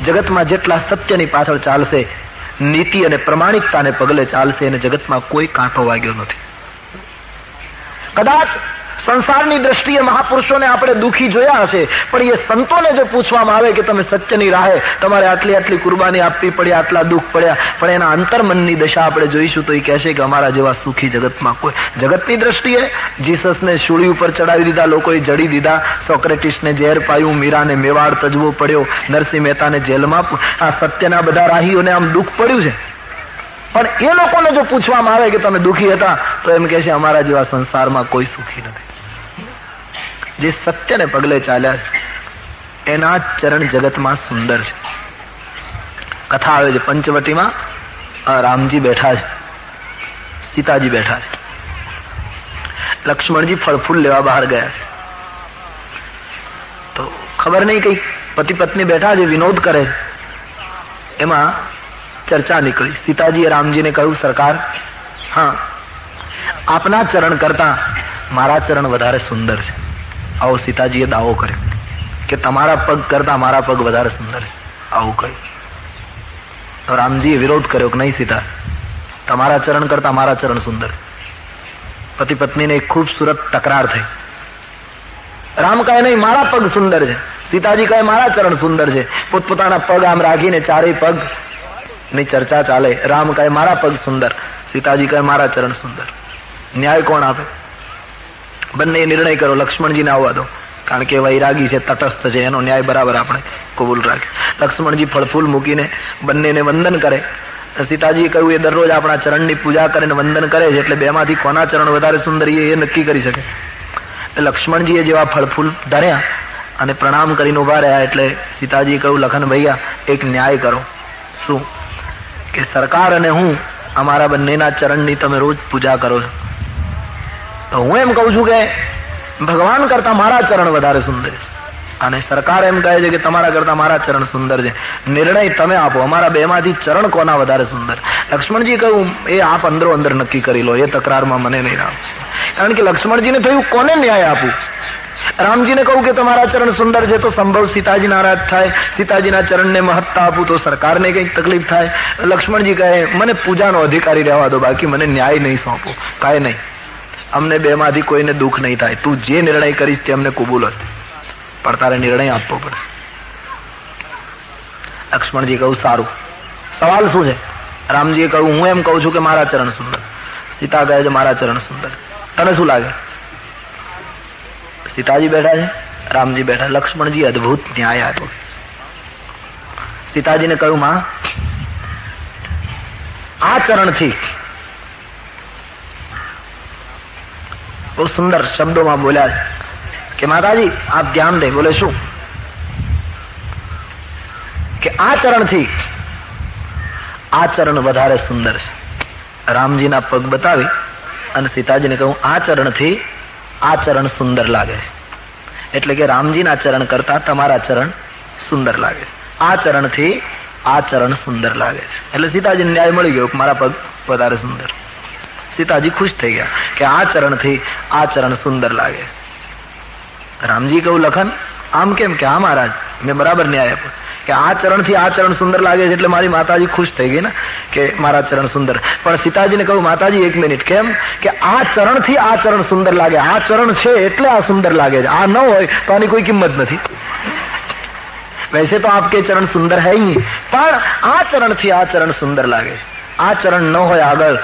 જગતમાં જેટલા સત્યની પાછળ ચાલશે, નીતિ અને પ્રમાણિકતાને પગલે ચાલશે, અને જગતમાં કોઈ કાંટો વાગ્યો નથી. કદાચ સંસારની દ્રષ્ટિએ મહાપુરુષોને આપણે દુઃખી જોયા હશે, પણ એ સંતોને જો પૂછવામાં આવે કે તમે સત્યની રાહે તમારે આટલી આટલી કુરબાની આપવી પડી, આટલા દુઃખ પડ્યા, પણ એના અંતર્મનની દશા આપણે જોઈશું તો એ કહેશે કે અમારા જેવા સુખી જગતમાં કોઈ. જગતની દ્રષ્ટિએ જીસસને શૂળી ઉપર ચડાવી દીધા, લોકોએ જડી દીધા, સોક્રેટિસને ઝેર પાયું, મીરાને મેવાડ તજવો પડ્યો, નરસિંહ મહેતાને જેલમાં, આ સત્યના બધા રાહીઓને આમ દુઃખ પડ્યું છે. પણ એ લોકોને જો પૂછવામાં આવે કે તમે દુઃખી હતા, તો એમ કહે છે અમારા જેવા સંસારમાં કોઈ સુખી નથી. જે સત્યને પગલે ચાલ્યા છે એના ચરણ જગતમાં સુંદર છે. કથા આવે છે પંચવટીમાં, રામજી બેઠા છે, સીતાજી બેઠા છે, લક્ષ્મણજી ફળફૂલ લેવા બહાર ગયા છે. તો ખબર નહીં કઈ પતિ પત્ની બેઠા છે, વિનોદ કરે છે. એમાં ચર્ચા નીકળી. સીતાજીએ રામજીને કહ્યું સરકાર, હા આપના ચરણ કરતા મારા ચરણ વધારે સુંદર છે. આવો સીતાજીએ દાવો કર્યો કે તમારા પગ કરતા મારા પગ વધારે સુંદર છે, આવું કહ્યું. તો રામજીએ વિરોધ કર્યો કે નહીં સીતા, તમારા ચરણ કરતા મારા ચરણ સુંદર. પતિ પત્નીને એક ખૂબસૂરત તકરાર થઈ. રામ કહે નહીં મારા પગ સુંદર છે, સીતાજી કહે મારા ચરણ સુંદર છે. પોતપોતાના પગ આમ રાખીને ચારેય પગ ની ચર્ચા ચાલે. રામ કહે મારા પગ સુંદર, સીતાજી કહે મારા ચરણ સુંદર. ન્યાય કોણ આપે? બંને નિર્ણય કરો, લક્ષ્મણજીને આવવા દો, કારણ કે વૈરાગી છે, તટસ્થ છે, એનો ન્યાય બરાબર આપણે કબૂલ રાખીએ. લક્ષ્મણજી ફળફૂલ મૂકીને બંનેને વંદન કરે. સીતાજીએ કહ્યું એ દરરોજ આપણા ચરણની પૂજા કરીને વંદન કરે છે, એટલે બેમાંથી કોના ચરણ વધારે સુંદર એ નક્કી કરી શકે. લક્ષ્મણજીએ જેવા ફળફૂલ ધર્યા અને પ્રણામ કરીને ઉભા રહ્યા, એટલે સીતાજીએ કહ્યું લખન ભૈયા એક ન્યાય કરો. શું? કે સરકાર અને હું અમારા બંનેના ચરણની તમે રોજ પૂજા કરો છો, તો હું એમ કહું છું કે ભગવાન કરતા મારા ચરણ વધારે સુંદર છે, અને સરકાર એમ કહે છે કે તમારા કરતા મારા ચરણ સુંદર છે. નિર્ણય તમે આપો, અમારા બેમાંથી ચરણ કોના વધારે સુંદર? લક્ષ્મણજી કહ્યું એ આપ અંદરો અંદર નક્કી કરી લો, એ તકરારમાં મને નહીં આવ. કારણ કે લક્ષ્મણજીને થયું કોને ન્યાય આપું? રામજીને કહું કે તમારા ચરણ સુંદર છે તો સંભવ સીતાજી નારાજ થાય, સીતાજીના ચરણને મહત્તા આપું તો સરકારને કંઈક તકલીફ થાય. લક્ષ્મણજી કહે મને પૂજાનો અધિકારી રહેવા દો, બાકી મને ન્યાય નહીં સોંપો. કાંઈ નહીં, અમને બેમાંથી કોઈને દુઃખ નહીં થાય, તું જે નિર્ણય કરીશ તે અમને કબૂલ હશે, પણ તારે નિર્ણય આપવો પડશે. લક્ષ્મણજી કહું સારું, સવાલ શું છે? રામજીએ કહ્યું હું એમ કહું છું કે મારા ચરણ સુંદર. સીતા કહે છે મારા ચરણ સુંદર. તને શું લાગે? સીતાજી બેઠા છે, રામજી બેઠા. લક્ષ્મણજી અદભુત ન્યાય આપ્યો. સીતાજીને કહ્યું માં આ ચરણથી, બહુ સુંદર શબ્દોમાં બોલ્યા કે માતાજી આપ ધ્યાન દે. બોલે શું? કે આ ચરણથી આ ચરણ વધારે સુંદર છે. રામજીના પગ બતાવી અને સીતાજીને કહું આ ચરણથી આ ચરણ સુંદર લાગે છે, એટલે કે રામજીના ચરણ કરતા તમારા ચરણ સુંદર લાગે છે. આ ચરણથી આ ચરણ સુંદર લાગે છે, એટલે સીતાજીને ન્યાય મળી ગયો કે મારા પગ વધારે સુંદર. સીતાજી ખુશ થઈ ગયા કે આ ચરણથી આ ચરણ સુંદર લાગે. રામજી કહું લખન આમ કેમ? કે હા મહારાજ મેં બરાબર ન્યાય આપ્યો કે આ ચરણથી આ ચરણ સુંદર લાગે છે, એટલે મારી માતાજી ખુશ થઈ ગઈ ને કે મારા ચરણ સુંદર. પણ સીતાજીને કહું માતાજી એક મિનિટ, કેમ? કે આ ચરણથી આ ચરણ સુંદર લાગે. આ ચરણ છે એટલે આ સુંદર લાગે છે, આ ન હોય તો આની કોઈ કિંમત નથી. વૈસે તો આપકે ચરણ સુંદર હૈ ही, પણ આ ચરણથી આ ચરણ સુંદર લાગે છે. આ ચરણ ન હોય આગળ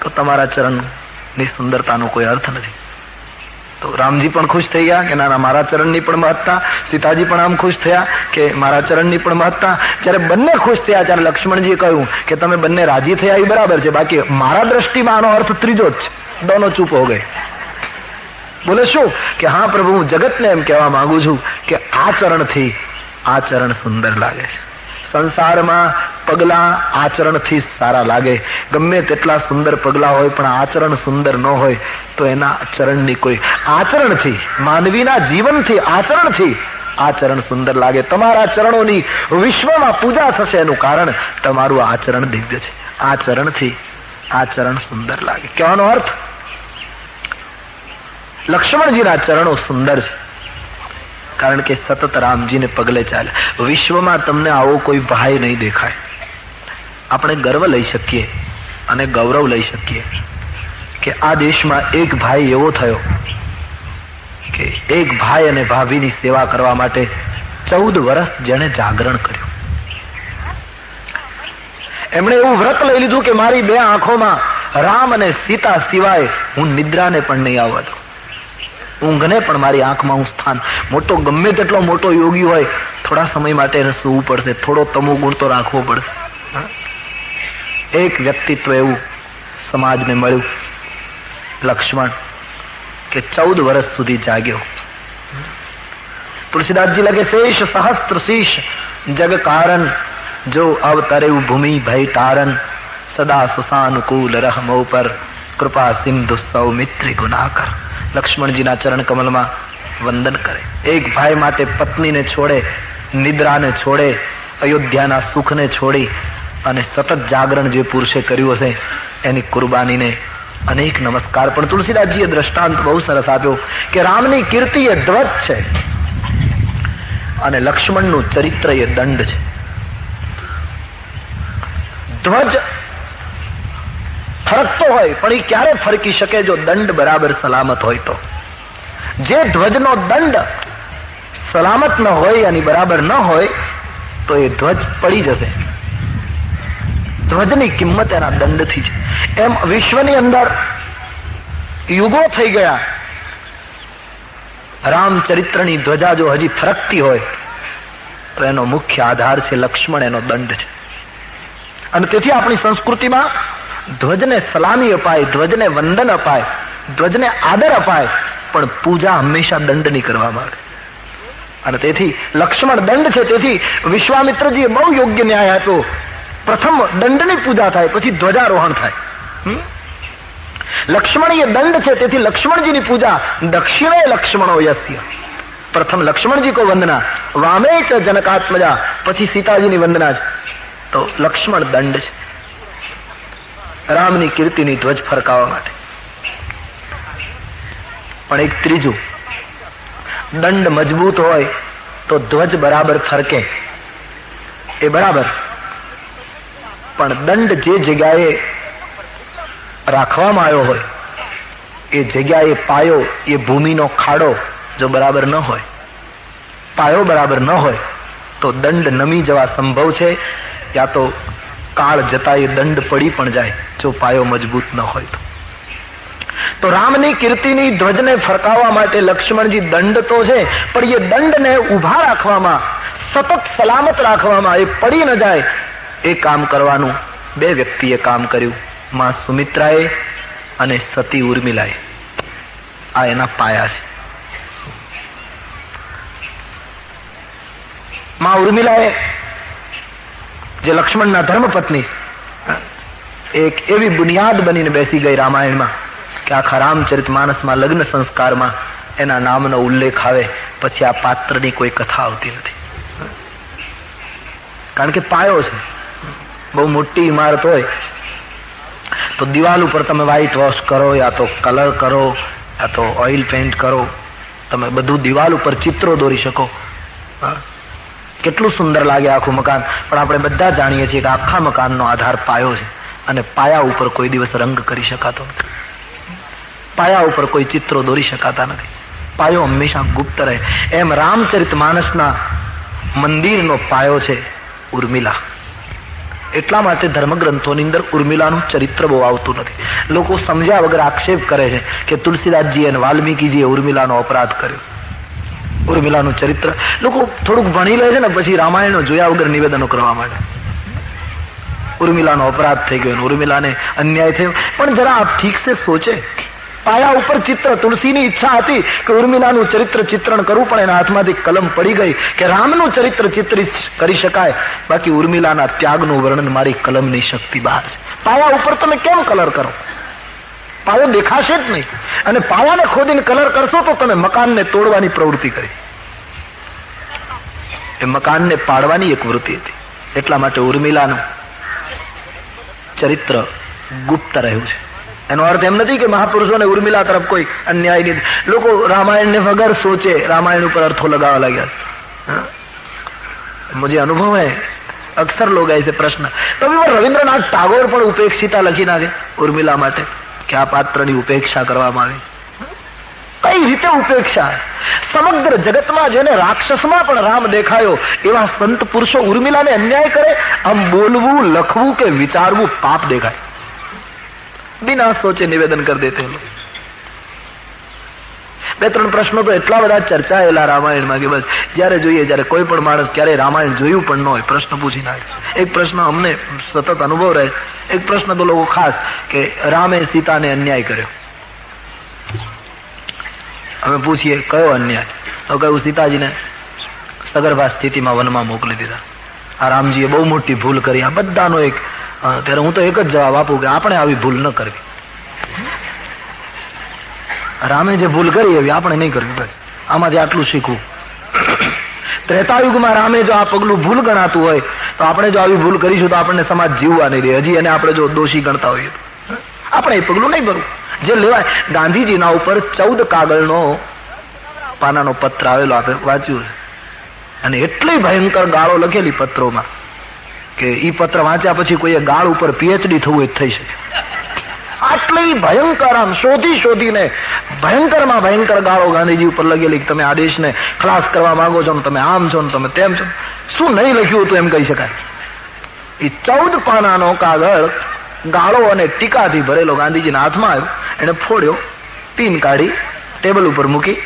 તો તમારા ચરણની સુંદરતાનો કોઈ અર્થ નથી. તો રામજી પણ ખુશ થઈ ગયા કે ના ના મારા ચરણની પણ મહત્તા. સીતાજી પણ આમ ખુશ થયા કે મારા ચરણની પણ મહત્તા. જ્યારે બંને ખુશ થયા ત્યારે લક્ષ્મણજીએ કહ્યું કે તમે બંને રાજી થયા એ બરાબર છે, બાકી મારા દ્રષ્ટિમાં આનો અર્થ ત્રીજો જ છે. દોનો ચૂપ હો ગए. બોલે શું? કે હા પ્રભુ હું જગતને એમ કહેવા માંગુ છું કે આ ચરણથી આ ચરણ સુંદર લાગે છે. સંસારમાં પગલા આચરણથી સારા લાગે. ગમે તેટલા સુંદર પગલા હોય પણ આચરણ સુંદર ન હોય તો એના ચરણની કોઈ આચરણથી, માનવીના જીવનથી, આચરણથી આચરણ સુંદર લાગે. તમારા ચરણોની વિશ્વમાં પૂજા થશે એનું કારણ તમારું આચરણ દિવ્ય છે. આચરણથી આચરણ સુંદર લાગે. કહેવાનો અર્થ, લક્ષ્મણજીના ચરણો સુંદર છે કારણ કે સતત રામજીને પગલે ચાલ્યા. વિશ્વમાં તમને આવો કોઈ ભાઈ નહીં દેખાય. આપણે ગર્વ લઈ શકીએ અને ગૌરવ લઈ શકીએ કે આ દેશમાં એક ભાઈ એવો થયો કે એક ભાઈ અને ભાભીની સેવા કરવા માટે 14 વર્ષ જેણે જાગરણ કર્યું. એમણે એવું વ્રત લઈ લીધું કે મારી 2 આંખોમાં રામ અને સીતા સિવાય હું નિદ્રાને પણ નહીં આવવા દઉં. ઊંઘને પણ મારી આંખમાં હું સ્થાન. મોટો ગમે તેટલો મોટો યોગી હોય થોડા સમય માટે એને સૂવું પડશે, થોડો તમો ગુણ તો રાખવો પડશે. એક વ્યક્તિત્વ એવું સમાજને મળ્યું, લક્ષ્મણ, કે 14 વર્ષ સુધી જાગ્યો. તુલસીદાસજી લખે, શેષ સહસ્ત્ર શીશ જગ કારણ જો અવતરે ભૂમિ ભય તારન સદા સુસાનુકૂલ રહમો પર કૃપા સિંધુ સૌમિત્રી ગુનાકર. લક્ષ્મણજીના ચરણ કમલમાં વંદન કરે. એક ભાઈ માટે પત્નીને છોડે, નિદ્રાને છોડે, અયોધ્યાના સુખને છોડી અને સતત જાગરણ જે પુરુષે કર્યું હશે એની કુરબાનીને અનેક નમસ્કાર. પણ તુલસીદાસજીએ દ્રષ્ટાંત બહુ સરસ આપ્યો કે રામની કીર્તિ એ ધ્વજ છે અને લક્ષ્મણનું ચરિત્ર એ દંડ છે. ધ્વજ ફરકતો હોય પણ એ ક્યારે ફરકી શકે? જો દંડ બરાબર સલામત હોય તો. જે ધ્વજનો દંડ સલામત ન હોય અને બરાબર ન હોય તો એ ધ્વજ પડી જશે. ધ્વજની કિંમત એના દંડથી છે. એમ વિશ્વની અંદર યુગો થઈ ગયા, રામચરિત્રની ધ્વજા જો હજી ફરકતી હોય તો એનો મુખ્ય આધાર છે લક્ષ્મણ, એનો દંડ છે. અને તેથી આપણી સંસ્કૃતિમાં ધ્વજને સલામી અપાય, ધ્વજને વંદન અપાય, ધ્વજને આદર અપાય, પણ પૂજા હંમેશા દંડની કરવામાં આવે. અને તેથી લક્ષ્મણ દંડ છે. તેથી વિશ્વામિત્રજીએ બહુ યોગ્ય ન્યાય આપ્યો. પ્રથમ દંડની પૂજા થાય, પછી ધ્વજારોહણ થાય. લક્ષ્મણ એ દંડ છે, તેથી લક્ષ્મણજીની પૂજા દક્ષિણે લક્ષ્મણો યસ્ય. પ્રથમ લક્ષ્મણજી કો વંદના, વામે ચ જનકાત્મજા, પછી સીતાજીની વંદના છે. તો લક્ષ્મણ દંડ છે રામની કીર્તિની ધ્વજ ફરકાવવા માટે. પણ એક ત્રીજું, દંડ મજબૂત હોય તો ધ્વજ બરાબર ફરકે, એ બરાબર. પણ દંડ જે જગ્યાએ રાખવામાં આવ્યો હોય એ જગ્યાએ પાયો, એ ભૂમિનો ખાડો જો બરાબર ન હોય, પાયો બરાબર ન હોય તો દંડ નમી જવા સંભવ છે, યા તો કાળ જતા એ દંડ પડી પણ જાય જો પાયો મજબૂત ન હોય તો. તો રામની કીર્તિની ધ્વજને ફરકાવવા માટે લક્ષ્મણજી દંડ તો છે, પણ એ દંડને ઉભા રાખવામાં, સતત સલામત રાખવામાં, એ પડી ન જાય એ કામ કરવાનું 2 વ્યક્તિએ કામ કર્યું, માં સુમિત્રાએ અને સતી ઉર્મિલાએ. આ એના પાયા છે. માં ઉર્મિલાએ, જે લક્ષ્મણના ધર્મપત્ની, એક એવી બુનિયાદ બનીને બેસી ગઈ રામાયણમાં કે આખા રામચરિતમાનસમાં લગ્ન સંસ્કારમાં એના નામનો ઉલ્લેખ આવે પછી આ પાત્રની કોઈ કથા આવતી નથી. કારણ કે પાયો છે. બહુ મોટી ઇમારત હોય તો દિવાલ ઉપર તમે વ્હાઇટ વોશ કરો, યા તો કલર કરો, યા તો ઓઇલ પેન્ટ કરો, તમે બધું દિવાલ ઉપર ચિત્રો દોરી શકો, કેટલું સુંદર લાગે આખું મકાન. પણ આપણે બધા જાણીએ છીએ કે આખા મકાનનો આધાર પાયો છે અને પાયા ઉપર કોઈ દિવસ રંગ કરી શકાતો નથી, પાયા ઉપર કોઈ ચિત્રો દોરી શકાતા નથી. પાયો હંમેશા ગુપ્ત રહે. એમ રામચરિતમાનસના મંદિરનો પાયો છે ઉર્મિલા. એટલા માટે ધર્મગ્રંથોની અંદર ઉર્મિલાનું ચરિત્ર બહુ આવતું નથી. લોકો સમજ્યા વગર આક્ષેપ કરે છે કે તુલસીદાસજી અને વાલ્મીકીજીએ ઉર્મિલાનો અપરાધ કર્યો. ઉર્મિલાનું ચરિત્ર લોકો થોડુંક ભણી લે છે ને પછી રામાયણો જોયા વગર નિવેદનો કરવા માંડે. ઉર્મિલાનો અપરાધ થઈ ગયો, ઉર્મિલાને અન્યાય થયો. પણ જરા આપ ઠીક સે સોચે, પાયા ઉપર ચિત્ર. તુલસીની ઈચ્છા હતી કે ઉર્મિલાનું ચરિત્ર ચિત્રણ કરવું, પણ એના હાથમાંથી કલમ પડી ગઈ કે રામનું ચરિત્ર ચિત્રિત કરી શકાય, બાકી ઉર્મિલાના ત્યાગનું વર્ણન મારી કલમની શક્તિ બહાર છે. પાયા ઉપર તમે કેમ કલર કરો? પાયો દેખાશે જ નહીં. અને પાયાને ખોદીને કલર કરશો તો તમે મકાનને તોડવાની પ્રવૃત્તિ કરી. એ મકાનને પાડવાની એક વૃત્તિ હતી. એટલા માટે ઉર્મિલાનું ચરિત્ર ગુપ્ત રહ્યું છે. એનો અર્થ એમ નથી કે મહાપુરુષોને ઉર્મિલા તરફ કોઈ અન્યાય નહીં. લોકો રામાયણને વગર સોચે રામાયણ ઉપર અર્થો लगावा लगा. मुझे अनुभव है, अक्सर लोग ऐसे प्रश्न. कभी वो रविंद्रनाथ टागोर પણ ઉપેક્ષિતા લખી નાખે ઉર્મિલા માટે કે આ પાત્રની ઉપેક્ષા કરવામાં આવી. કઈ રીતે ઉપેક્ષા? સમગ્ર જગતમાં જેને રાક્ષસમાં પણ રામ દેખાયો એવા સંત પુરુષો ઉર્મિલાને અન્યાય કરે? આમ બોલવું, લખવું કે વિચારવું પાપ દેખાય. બિના સોચે નિવેદન કરી દેતે. બે ત્રણ પ્રશ્નો તો એટલા બધા ચર્ચાયેલા રામાયણમાં કે બસ જયારે જોઈએ ત્યારે કોઈ પણ માણસ ક્યારે રામાયણ જોયું પણ ન હોય પ્રશ્ન પૂછી નાખે. એક પ્રશ્ન અમને સતત અનુભવ રહે. એક પ્રશ્ન તો લોકો ખાસ કે રામે સીતાને અન્યાય કર્યો. અમે પૂછીએ કયો અન્યાય? તો કહ્યું સીતાજીને સગર્ભા સ્થિતિમાં વનમાં મોકલી દીધા. આ રામજીએ બહુ મોટી ભૂલ કરી. આ બધાનો એક ત્યારે હું તો એક જ જવાબ આપું કે આપણે આવી ભૂલ ન કરવી. રામે જે ભૂલ કરી એવી આપણે નહીં કરવી. બસ આમાંથી આટલું શીખવું. ત્રેતાયુગમાં રામે જો આ પગલું ભૂલ ગણાતું હોય તો આપણે જો આવી ભૂલ કરીશું તો આપણને સમાજ જીવવા નહીં દે. હજી એને આપણે જો દોષી ગણતા હોઈએ તો આપણે એ પગલું નહીં ભરવું. જે લેવાય. ગાંધીજીના ઉપર 14 કાગળનો પાનાનો પત્ર આવેલો, આપણે વાંચ્યું છે. અને એટલી ભયંકર ગાળો લખેલી પત્રોમાં કે ઈ પત્ર વાંચ્યા પછી કોઈ ગાળ ઉપર પીએચડી થવું એ થઈ શકે. આટલી ભયંકર, આમ શોધી શોધીને ભયંકરમાં ભયંકર ગાળો ગાંધીજી ઉપર લગેલી કે તમે આ દેશને ખલાસ કરવા માંગો છો, તમે આમ છો ને તમે તેમ છો. શું નહીં લખ્યું હતું એમ કહી શકાય. એ 14 પાનાનો કાગળ ગાળો અને ટીકાથી ભરેલો ગાંધીજીના હાથમાં આવ્યો. એને ફોડ્યો, પીન કાઢી ટેબલ ઉપર મૂકી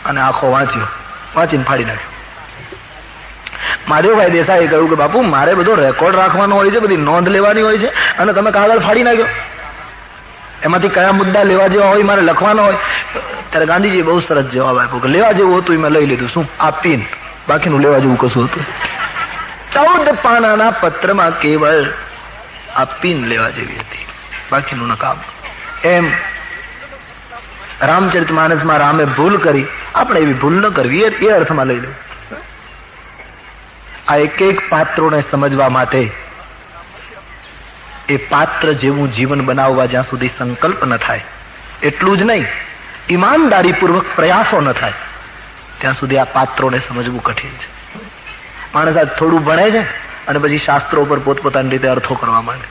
અને આખો વાંચ્યો. વાંચીને ફાડી નાખ્યો. માધવભાઈ દેસાઈએ કહ્યું કે બાપુ મારે બધો રેકોર્ડ રાખવાનો હોય છે, બધી નોંધ લેવાની હોય છે, અને તમે કાગળ ફાડી નાખ્યો. એમાંથી કયા મુદ્દા લેવા જેવા હોય મારે લખવાનો હોય. ત્યારે ગાંધીજીએ બહુ સરસ જવાબ આપ્યો કે લેવા જેવું હતું મેં લઈ લીધું. શું? આ પીન. બાકીનું લેવા જેવું કશું હતું? 14 પાનાના પત્રમાં કેવળ આ પીન લેવા જેવી હતી, બાકીનું નકામ. એમ રામચરિતમાનસમાં રામે ભૂલ કરી, આપણે એવી ભૂલ ન કરવી એ અર્થમાં લઈ લેવું. આ એક એક પાત્રોને સમજવા માટે એ પાત્ર જેવું જીવન બનાવવા જ્યાં સુધી સંકલ્પ ન થાય, એટલું જ નહીં ઈમાનદારીપૂર્વક પ્રયાસો ન થાય ત્યાં સુધી આ પાત્રોને સમજવું કઠિન છે. માણસ આજ થોડું ભણે છે અને પછી શાસ્ત્રો ઉપર પોતપોતાની રીતે અર્થો કરવા માંડે.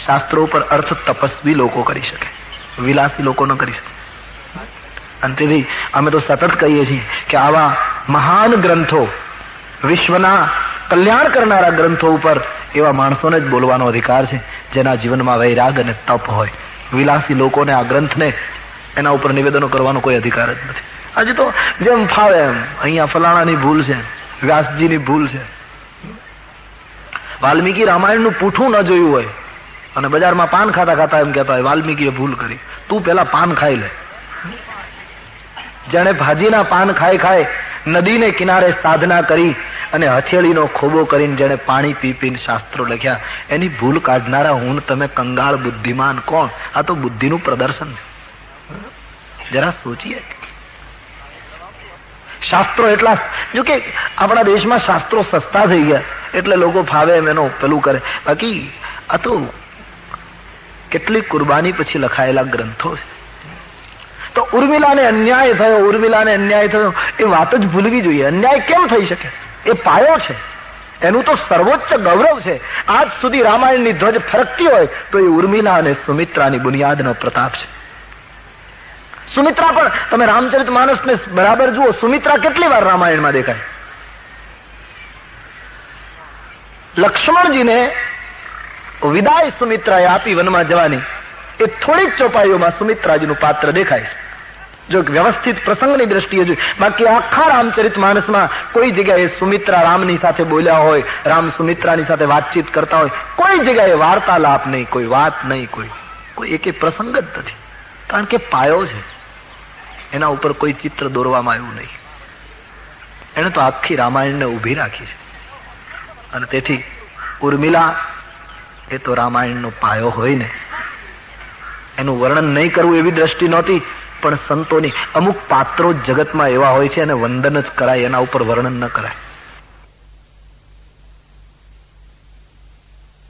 શાસ્ત્રો ઉપર અર્થ તપસ્વી લોકો કરી શકે, વિલાસી લોકો ન કરી શકે. અને તેથી અમે તો સતત કહીએ છીએ કે આવા મહાન ગ્રંથો, વિશ્વના કલ્યાણ કરનારા ગ્રંથો ઉપર એવા માણસોને જ બોલવાનો અધિકાર છે જેના જીવનમાં વૈરાગ અને તપ હોય. વિલાસી લોકોને આ ગ્રંથને એના ઉપર નિવેદનો કરવાનો કોઈ અધિકાર જ નથી. આજે તો જેમ ફાવે એમ, અહીંયા ફલાણાની ભૂલ છે, વ્યાસજીની ભૂલ છે. વાલ્મીકી રામાયણનું પૂઠું ન જોયું હોય અને બજારમાં પાન ખાતા ખાતા એમ કહેતા હોય વાલ્મીકીએ ભૂલ કરી. તું પેલા પાન ખાઈ લે. જેણે ભાજીના પાન ખાઈ ખાઈ નદીને કિનારે સાધના કરી અને હથેળીનો ખોબો કરીને જેણે પાણી પી પીને શાસ્ત્રો લખ્યા, એની ભૂલ કાઢનારા હું તમે કંગાળ બુદ્ધિમાન કોણ? આ તો બુદ્ધિનું પ્રદર્શન છે. જરા સોચીએ. શાસ્ત્રો એટલા, જો કે આપણા દેશમાં શાસ્ત્રો સસ્તા થઈ ગયા એટલે લોકો ફાવે એમ એનો પેલું કરે. બાકી આ તો કેટલી કુરબાની પછી લખાયેલા ગ્રંથો છે. તો ઉર્મિલાને અન્યાય થયો, ઉર્મિલાને અન્યાય થયો એ વાત જ ભૂલવી જોઈએ. અન્યાય કેમ થઈ શકે? એ પાયો છે, એનું તો સર્વોચ્ચ ગૌરવ છે. આજ સુધી રામાયણની ધ્વજ ફરકતી હોય તો એ ઉર્મિલા અને સુમિત્રાની બુનિયાદનો પ્રતાપ છે. સુમિત્રા પણ તમે રામચરિતમાનસને બરાબર જુઓ, સુમિત્રા કેટલી વાર રામાયણમાં દેખાય. લક્ષ્મણજીને વિદાય સુમિત્રાએ આપી વનમાં જવાની, એ થોડીક ચોપાઈઓમાં સુમિત્રાજીનું પાત્ર દેખાય છે. જો વ્યવસ્થિત પ્રસંગની દ્રષ્ટિએ જોઈએ. બાકી આખા રામચરિતમાનસમાં કોઈ જગ્યાએ સુમિત્રા રામની સાથે બોલ્યા હોય, રામ સુમિત્રાની સાથે વાતચીત કરતા હોય, કોઈ જગ્યાએ વાર્તાલાપ નહીં, કોઈ વાત નહીં, કોઈ એકે પ્રસંગ જ નથી. કારણ કે પાયો છે, એના ઉપર કોઈ ચિત્ર દોરવામાં આવ્યું નહીં. એને તો આખી રામાયણને ઊભી રાખી છે. અને તેથી ઉર્મિલા એ તો રામાયણનો પાયો હોય ને, એનું વર્ણન નહીં કરવું એવી દ્રષ્ટિ નહોતી. પણ સંતોની અમુક પાત્રો જગતમાં એવા હોય છે અને વંદન જ કરાય, એના ઉપર વર્ણન ન કરાય.